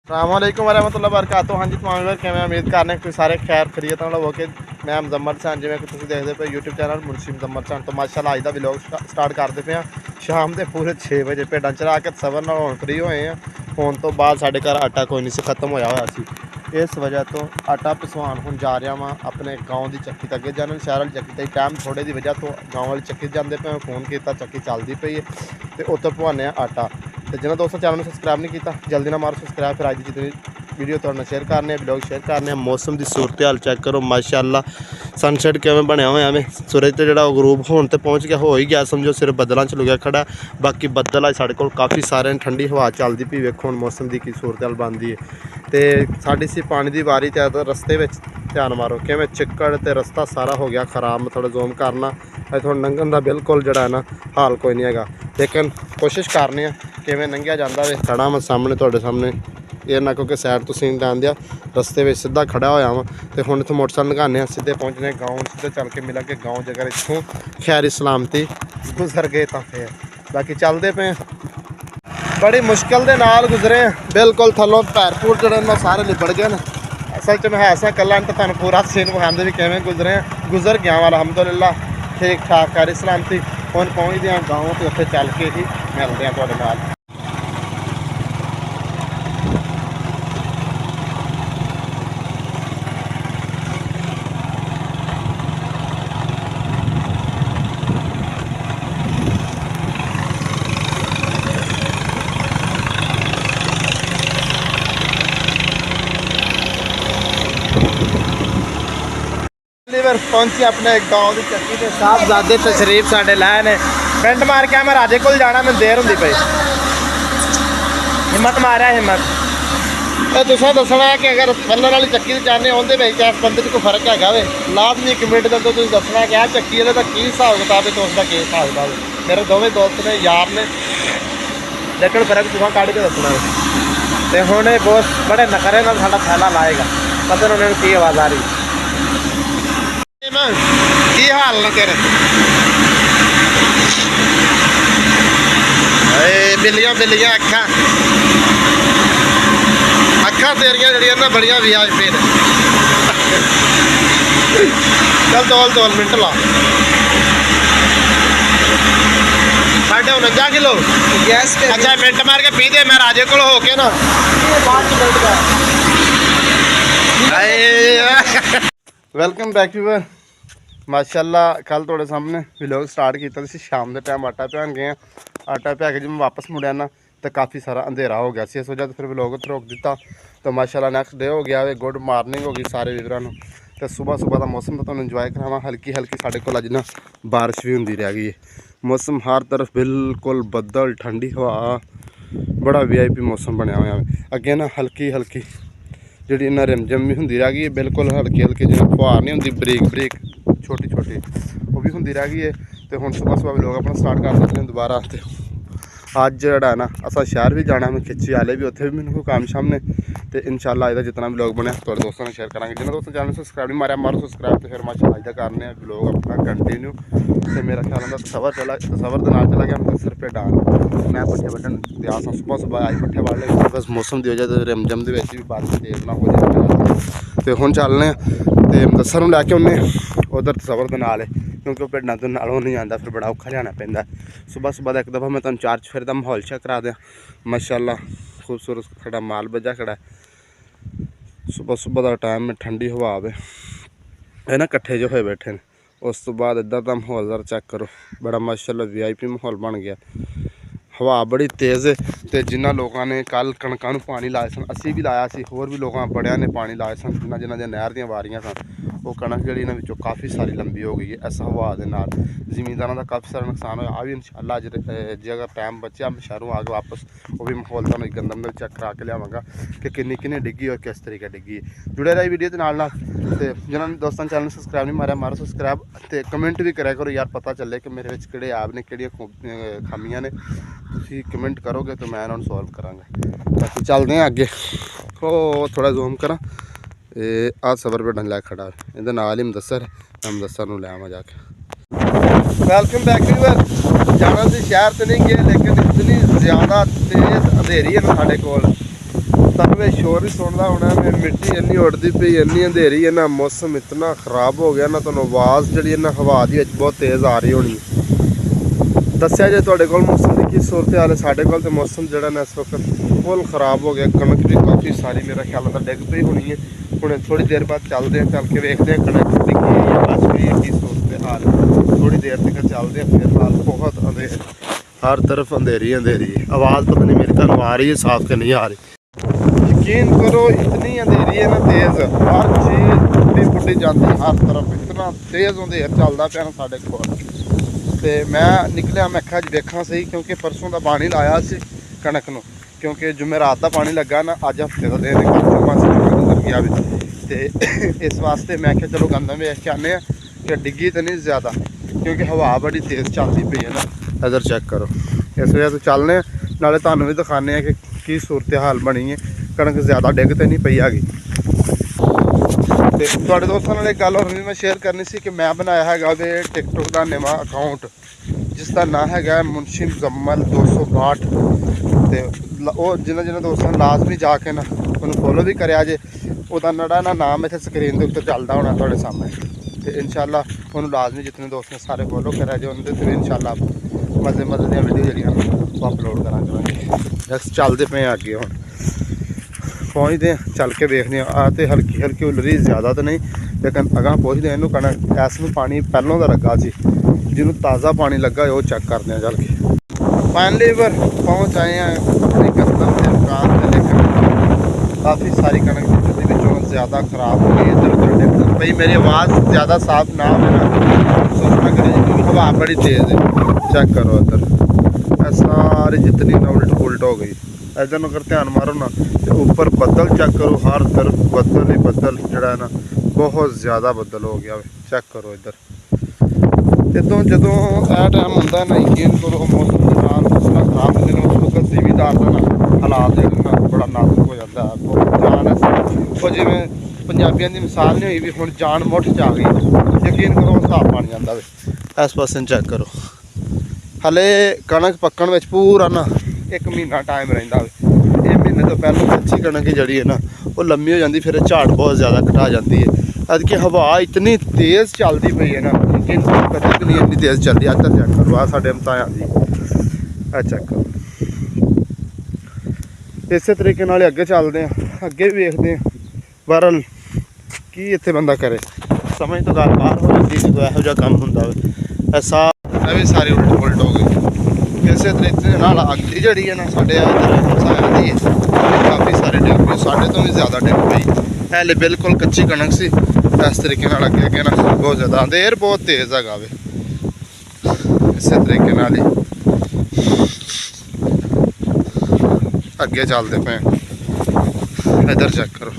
अस्सलामुअलैकुम वरहमतुल्लाहि वबरकातुहू। हाँ जी तमाम व्यूअर किवें उम्मीद करने कोई सारे खैर खरीत नाल होवोगे। मैं मुजम्मल हसन जिवें कि तुसीं देखदे पे यूट्यूब चैनल मुंशी मुजम्मल हसन। तो माशाअल्लाह अज दा व्लॉग स्टार्ट करदे पे शाम के पूरे 6 बजे भेडां चरा के सबर नाल हुण फ्री होए हैं। होने तो बाद साडे घर आटा कोई नहीं सी खत्म होया होया सी, इस वजह तो आटा पिसवान हुण जा रहा वां अपने गाँव की चक्की तक। अगे जाने शहर वाली चक्की तक टाइम थोड़े की वजह तो गाँव वाली चक्की जाते पे फोन किया, चक्की चलती पई है तो उत्तर पवाने आटा। तो जिन्होंने दोस्तों चैनल में सबसक्राइब नहीं किया जल्दी ना मारो सबसक्राइब। फिर अज की जितनी वीडियो थोड़े शेयर करने ब्लॉग शेयर करने। मौसम की सूरत हाल चेक करो माशाअल्लाह, सनसैट किवें बनया होया है। सूरज तो जो गरूब होने तो पहुँच गया, हो ही गया समझो, सिर्फ बदलों च लुगया खड़ा। बाकी बदल अज साढ़े कोल काफ़ी सारे ठंडी हवा चलती पई। वेखो हुण मौसम की सूरत हाल बनती है तो साड़ी सी पानी की वारी तो रस्ते में ध्यान मारो किवें चिक्कड़ तो रस्ता सारा हो गया खराब। मैं थोड़ा जूम करना थोड़ा लंघन का बिल्कुल जोड़ा है ना हाल कोई नहीं है, लेकिन कोशिश करने किवें लंघिया जाता है। खड़ा मैं सामने थोड़े सामने ये ना क्योंकि सैड तो सीन लैन दिया रस्ते में सीधा खड़ा होया वा। तो हुण इत्थों मोटरसाइकिल लंघाने सीधे पहुँचने गाँव, सीधे चल के मिला के गाँव जगह इत्थों खैरी सलामती गुजर गए तो फिर बाकी चलते पे बड़ी मुश्किल के नाल गुजरे बिल्कुल थलों पैर पूर जोड़े सारे लिबड़ गए हैं। असल च मैं ऐसा कला तो तुहानूं पूरा सीन विखांदे भी किवें गुजरे गुजर गया वा अलहमदुलिल्लाह ठीक ठाक खैरी सलामती। हुण पहुँचते हैं गाँव तो उत्थे चल के ही मिलते हैं तुहाडे नाल। पहुंची अपने गाँव की चक्की के साहबजादे तशरीफ साढ़े लाए ने। पिंड मार के मैं राजे को जाना, मैं देर होंगी पई हिम्मत मारिया हिम्मत। तो तुसें दसना है कि अगर कलर वाली चक्की जाने आते भाई क्या बंदे कोई फर्क है वे लाजमी कमेंट कर दो। तुम दसना कि चक्की का की हिसाब किताब है तो उसका की हिसाब किताब है। मेरे दोवें दोस्त ने यार ने लेकिन फर्क तुम कढ़ के दसना है। तो हूँ बहुत बड़े नखरे ना साडा थैला लाएगा पता नहीं उन्होंने की आवाज़ आ रही की हाल ने तेरे बिल्लियां बिल्लियां अखा अखा तेरिया जड़ियां ना बड़िया VIP ने। चल तोल तोल मिनट ला 49 किलो गैस। अच्छा मिनट मार के पी दे मैं राजे को होके ना वेलकम बैक व्यूअर। माशाअल्लाह कल थोड़े सामने व्लॉग स्टार्ट किया शाम के टाइम आटा पिहान गए। आटा पिहा के जब मैं वापस मुड़िया ना तो काफ़ी सारा अंधेरा हो गया, इस वजह तो फिर व्लॉग रोक दिता। तो माशाअल्लाह नैक्सट डे हो गया, गुड मॉर्निंग हो गई सारे व्यूअरां नूं। तो सुबह सुबह का मौसम तो तुहानूं इंजॉय करावां। हल्की हल्की साढ़े कोल अज ना बारिश भी होंदी रह गई है। मौसम हर तरफ बिल्कुल बदल ठंडी हवा बड़ा VIP मौसम बनया हुआ है। अगे ना हल्की हल्की जी इन्ना रिमझिम भी होंदी रह गई है, बिल्कुल हल्की हल्की जिवें फुहार नहीं होंदी बरीक बरीक छोटी छोटी वो भी होंदी रह गई है। तो हुण सुबह सुबह लोग अपना स्टार्ट कर सकते हैं दोबारा। तो अज जोड़ा है ना असा शहर भी जाना, मैं खिच्ची वाले भी उत्थे भी मैंने कोई काम शाम ने। तो इंशाल्लाह अज जितना भी लोग बनया थोड़े दोस्तों ने शेयर करेंगे। जिन्होंने दोस्तों चैनल सब्सक्राइब नहीं मारा मारो सब्सक्राइब। तो फिर माशाअल्लाह अज करने लोग अपना कंटिन्यू। तो मेरा ख्याल होंगे सबर चला सबर के नाल चला गया मैं सिर्फ डाल मैं पट्ठे बड्ढन दिया सुबह सुबह आई पट्ठे बड़ लगे बस मौसम की वजह से रिमझिम भी बारिश तेज ना हो जाए। तो हुण चलने तो दस्सर नूं लैके आउने उधर सबर के नाल क्योंकि भेडां तो नालों नहीं आता फिर बड़ा औखा लियाना पैंदा। सुबह सुबह का एक दफ़ा मैं तुहानूं चार चफेरे का माहौल चेक करा दें। माशाअल्लाह खूबसूरत खड़ा माल बजा खड़ा है। सुबह सुबह का टाइम में ठंडी हवा आवे है ना कट्ठे जो होए बैठे हैं। उस तो बाद इधर का माहौल जरा चेक करो बड़ा माशाअल्लाह VIP माहौल बन गया। हवा बड़ी तेज़ है। तो जिन्होंने लोगों ने कल कणकां नूं पानी लाए सन असी भी लाया सी, होर भी लोगों बड़िया ने पानी लाए सन जिन्होंने जिन्होंने नहर दी वारियां सन वो कणक जी इन्होंने काफ़ी सारी लंबी हो गई है। इस हवा के नाल जमींदारों का काफ़ी सारा नुकसान होया। भी इंशाअल्लाह जे अगर टाइम बचा मैं शहरों आके वापस वो भी माहौल तुहानूं गंदम में चेक करा के लियावांगा कि किन्नी किन्नी डिग्गी और किस तरीके डिग्गी है। जुड़े रहे वीडियो के नाल। तो जिन्होंने दोस्तों चैनल सब्सक्राइब नहीं मारा मारो सब्सक्राइब। तो कमेंट भी करा करो यार पता चले कि मेरे किहड़े ऐप ने किहड़ियां खामियां ने। तुसीं कमेंट करोगे तो मैं उन्होंने सॉल्व करांगा। बाकी चलते हैं अगे हो थोड़ा जूम करा आ सबर भेडां लै खड़ा है इहदे नाल ही मुदस्सर नूं लै आवां जाके। Welcome back viewer. जाना सी शहर तो नहीं गए लेकिन इतनी ज़्यादा तेज़ अंधेरी है ना साढ़े कोल। तो वे शोर ही सुनता होना मैं मिट्टी इन्नी उड़ती पई इन्नी अंधेरी है ना मौसम इतना खराब हो गया ना तो आवाज़ जी ना हवा की बहुत तेज़ आ रही होनी दसिया जे तुहाडे कोल मौसम की की सूरत हाल है साढ़े कोल तो मौसम जो ना इस वक्त फुल खराब हो गया कणक भी काफ़ी सारी मेरा ख्याल है डिग पई होनी है हुणे थोड़ी देर बाद चलते हैं चल के वेखते हैं कणक डिगी है या बच गई है की सूरत हाल थोड़ी देर तक चलते हैं फिलहाल बहुत अंधेर हर तरफ अंधेरी अंधेरी है आवाज़ पता नहीं मेरी तुहानू आ रही है साफ के नहीं आ रही यकीन करो इतनी अंधेरी है ना तेज़ हर चीज़ फुटी फुटी जाती हर तरफ इतना तेज़ अंधेर चलता पाया साढ़े कोल ते मैं निकलिया मैं आख्या देखा सही क्योंकि परसों का पानी लाया सी कणक नूं क्योंकि जुमेरात का पानी लगा ना अज हफ्ते का दिन जुम्मा से गया भी तो इस वास्ते मैं आख्या चलो गंदा वेख के आने कि डिग्गी तो नहीं ज़्यादा क्योंकि हवा बड़ी तेज़ चलती पई है ना इधर चेक करो इस वजह से चलने नाले तुहानू भी दिखाने कि की सूरत हाल बनी है कणक ज़्यादा डिग तो नहीं पई हैगी ਤੇ ਤੁਹਾਡੇ ਦੋਸਤਾਂ ਨਾਲ एक गल होर भी मैं शेयर करनी सी कि मैं बनाया है वे टिकटॉक का नवा अकाउंट जिसका नाम है मुंशी मुजम्मल 262 तो जिन्होंने दोस्तों लाजमी जाके ना उन्होंने फॉलो भी करा जे वह नड़ा ना नाम इतने स्क्रीन के उत्ते चलता होना थोड़े सामने तो इंशाल्लाह उन्होंने लाजमी जितने दोस्त ने सारे फॉलो करा जे उन्होंने इंशाल्लाह मजे मजे दी वीडियो जी अपलोड करा चलते पे अगे हम पहुँचते हैं चल के देखते हैं आ तो हल्की हल्की उलरी ज़्यादा तो नहीं लेकिन अगां पहुँचते हैं इनू कणक इस पानी पहलों का लगा सी जिन्हों ताज़ा पानी लगा वो चेक करते हैं चल के फाइनली पर पहुँच आए हैं अपनी गंदम के दुकान से लेकर काफ़ी सारी कणक जिसों ज़्यादा खराब हो गई इधर उधर भाई मेरी आवाज़ ज़्यादा साफ ना हो ना सोचना करें क्योंकि हवा बड़ी तेज़ है चेक करो इधर सारी जितनी ना उल्ट हो गई इधर अगर ध्यान मारो ना तो ऊपर बदल चेक करो हर तरफ बदल ही बदल जड़ा है ना बहुत ज़्यादा बदल हो गया चेक करो इधर इतों जो यह टाइम होंगे ना यकीन करो मौसम खराब फसलें खराब होंगे उस वक्त जिमीदार का ना हालात जो ना बड़ा नाजुक हो जाता है बहुत जान है वो जिमें पंजाबियों की मिसाल नहीं हुई भी हुण जान मुठ च आ गई यकीन करो हिसाब बन जाता है इस पासे चेक करो हले कणक पक्कण में पूरा ना 1 महीना टाइम रहिंदा वे ये महीने तो पहलों कच्ची कणक जड़ी है ना वो लम्मी हो जाती फिर झाड़ बहुत ज़्यादा घटा जाती है अदकी हवा इतनी तेज़ चलती पई है ना यकीन कभी भी नहीं इतनी तेज़ चलती अदर चेक करो आ साढ़े मताएं आती चेक करो इस तरीके नाल अगे चलते हैं अगे भी वेखते हैं बहरहाल की इत्थे बंदा करे समझ तो गल बाहर हो जाती जो यहो जिहा काम हुंदा वे ऐसा भी सारी उल्ट पुलट हो गई इस तरीके नाल अगली जड़ी है ना साढ़े इधर हमसाया दी काफ़ी सारे डिग पई साढ़े तो भी ज़्यादा डिग पई हले बिल्कुल कच्ची कणक सी इस तरीके नाल अगे अगे ना बहुत ज़्यादा अंधेर बहुत तेज़ है वे इस तरीके नाल ही अगे चलते पे इधर चेक करो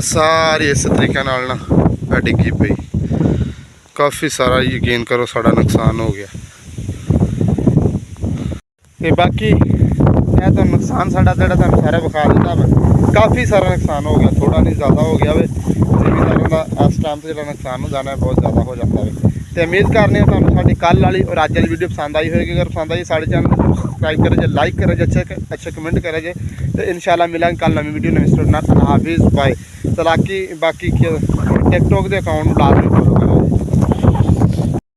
सारी इस तरीके नाल ना डिगी पई काफ़ी सारा यकीन करो साड़ा नुकसान हो गया ते बाकी यह तो नुकसान साड़ा जो सारा विखा दिता वा काफ़ी सारा नुकसान हो गया थोड़ा नहीं ज़्यादा हो गया वे जिमीदारों का इस टाइम से जो नुकसान हो जाना है बहुत ज़्यादा हो जाता है तो उम्मीद करने साड़ी कल वाली और अज वाली वीडियो पसंद आई होगी अगर पसंद आई साढ़े चैनल को सब्सक्राइब करे जे लाइक करे जे अच्छे कमेंट करे जे तो इंशाल्लाह मिलेंगे कल नवी वीडियो नवी स्टोरी हाफिज़ बाय तो बाकी टिकटॉक के अकाउंट लाजमी फॉलो